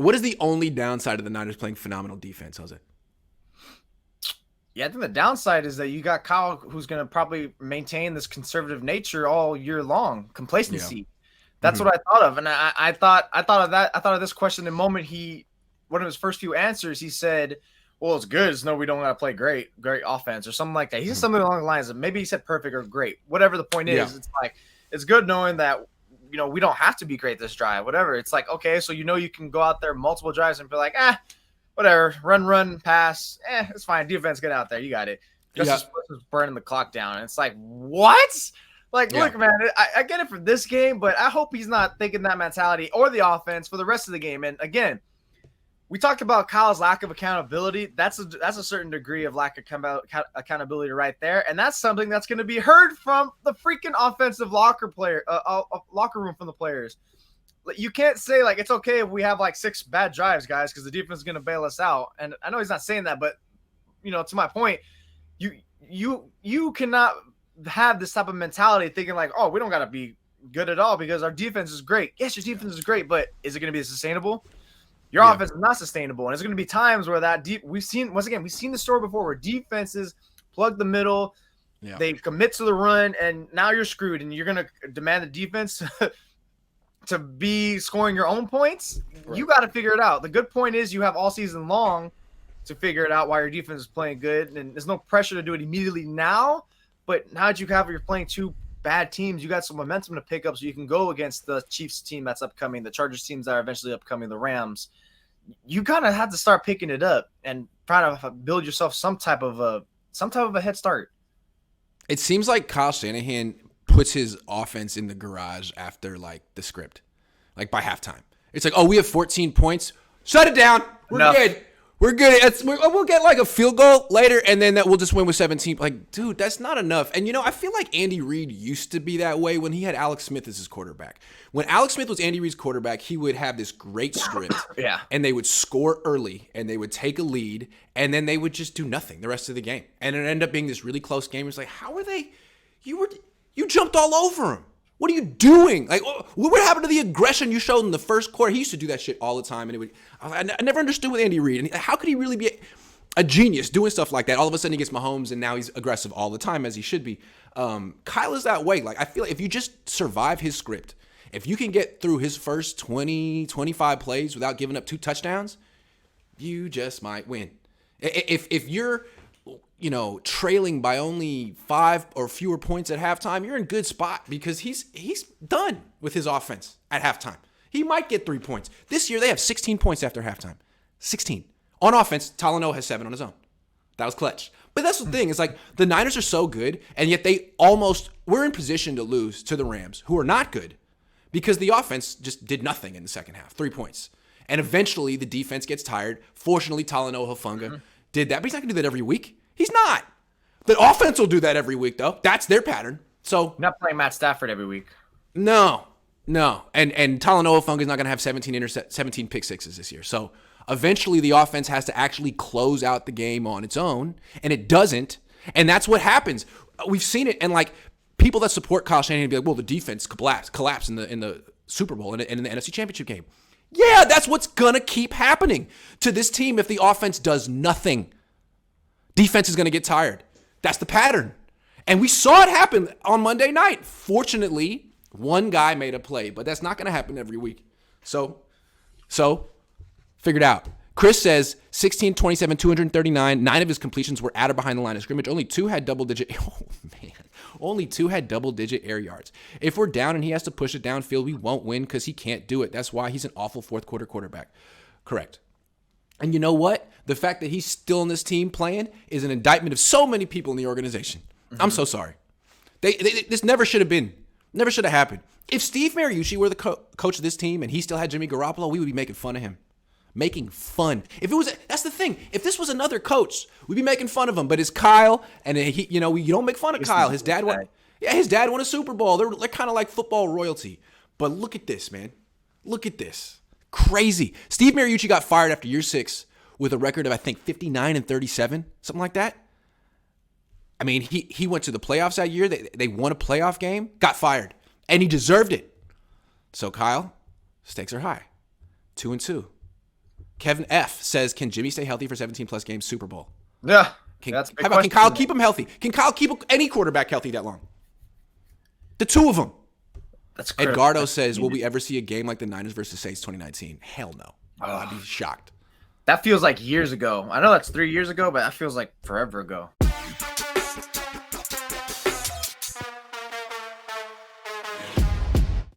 What is the only downside of the Niners playing phenomenal defense, Jose? Yeah, I think the downside is that you got Kyle, who's going to probably maintain this conservative nature all year long, Yeah. complacency. That's what I thought of, and I thought of that. I thought of this question the moment one of his first few answers, he said, "Well, it's good. It's no, we don't got to play great offense or something like that." He said something along the lines of maybe he said perfect or great, whatever the point is. It's like it's good knowing that we don't have to be great this drive, whatever. It's like okay, so you can go out there multiple drives and be like, whatever, run, pass, it's fine. Defense, get out there, you got it. Justice was burning the clock down, and it's like what? Like, look, man, I get it for this game, but I hope he's not thinking that mentality or the offense for the rest of the game. And again, we talked about Kyle's lack of accountability. That's a certain degree of lack of accountability right there, and that's something that's going to be heard from the freaking offensive locker room from the players. You can't say like it's okay if we have like 6 bad drives, guys, because the defense is going to bail us out. And I know he's not saying that, but to my point, you cannot have this type of mentality thinking like, oh, we don't got to be good at all because our defense is great. Yes, your defense is great, but is it going to be sustainable? Your offense is not sustainable, and there's going to be times where we've seen the story before where defenses plug the middle, they commit to the run, and now you're screwed, and you're going to demand the defense to be scoring your own points. Right. You got to figure it out. The good point is you have all season long to figure it out while your defense is playing good, and there's no pressure to do it immediately now. But now that you're playing 2 bad teams, you got some momentum to pick up so you can go against the Chiefs team that's upcoming, the Chargers teams that are eventually upcoming, the Rams. You kind of have to start picking it up and try to build yourself some type of a head start. It seems like Kyle Shanahan puts his offense in the garage after like the script, like by halftime. It's like, oh, we have 14 points. Shut it down. We're good. We're good. We'll get like a field goal later, and then we'll just win with 17. Like, dude, that's not enough. And, I feel like Andy Reid used to be that way when he had Alex Smith as his quarterback. When Alex Smith was Andy Reid's quarterback, he would have this great script. And they would score early, and they would take a lead, and then they would just do nothing the rest of the game. And it ended up being this really close game. It's like, how are they? You jumped all over him. What are you doing? Like, what happened to the aggression you showed in the first quarter? He used to do that shit all the time, and I never understood with Andy Reid. And how could he really be a genius doing stuff like that? All of a sudden, he gets Mahomes, and now he's aggressive all the time, as he should be. Kyle is that way. Like, I feel like if you just survive his script, if you can get through his first 20, 25 plays without giving up 2 touchdowns, you just might win. If you're trailing by only 5 or fewer points at halftime, you're in good spot because he's done with his offense at halftime. He might get 3 points. This year, they have 16 points after halftime. 16. On offense, Talanoa has 7 on his own. That was clutch. But that's the thing. It's like the Niners are so good, and yet we're in position to lose to the Rams, who are not good, because the offense just did nothing in the second half. 3 points. And eventually, the defense gets tired. Fortunately, Talanoa Hufanga did that, but he's not going to do that every week. He's not. The offense will do that every week, though. That's their pattern. So not playing Matt Stafford every week. No. And Talanoa Hufanga is not going to have 17 pick sixes this year. So eventually the offense has to actually close out the game on its own, and it doesn't. And that's what happens. We've seen it, and like people that support Kyle Shanahan be like, well, the defense collapsed in the Super Bowl and in the NFC Championship game. Yeah, that's what's going to keep happening to this team if the offense does nothing. Defense is going to get tired. That's the pattern. And we saw it happen on Monday night. Fortunately, one guy made a play, but that's not going to happen every week. So, figured out. Chris says 16, 27, 239. 9 of his completions were at or behind the line of scrimmage. Only 2 had double-digit. Oh, man. Only 2 had double-digit air yards. If we're down and he has to push it downfield, we won't win because he can't do it. That's why he's an awful fourth-quarter quarterback. Correct. And you know what? The fact that he's still in this team playing is an indictment of so many people in the organization. Mm-hmm. I'm so sorry. This never should have happened. If Steve Mariucci were the coach of this team and he still had Jimmy Garoppolo, we would be making fun of him. Making fun. That's the thing. If this was another coach, we'd be making fun of him. But it's Kyle, and you don't make fun of Kyle. His dad won a Super Bowl. They're kind of like football royalty. But look at this, man. Look at this. Crazy. Steve Mariucci got fired after year 6 with a record of, I think, 59-37, something like that. I mean, he went to the playoffs that year. They won a playoff game, got fired, and he deserved it. So, Kyle, stakes are high. 2-2. Kevin F says, can Jimmy stay healthy for 17 plus games Super Bowl? Yeah. How about, can Kyle keep him healthy? Can Kyle keep any quarterback healthy that long? The two of them. That's critical. Edgardo says, will we ever see a game like the Niners versus Saints 2019? Hell no. I'd be shocked. That feels like years ago. I know that's 3 years ago, but that feels like forever ago.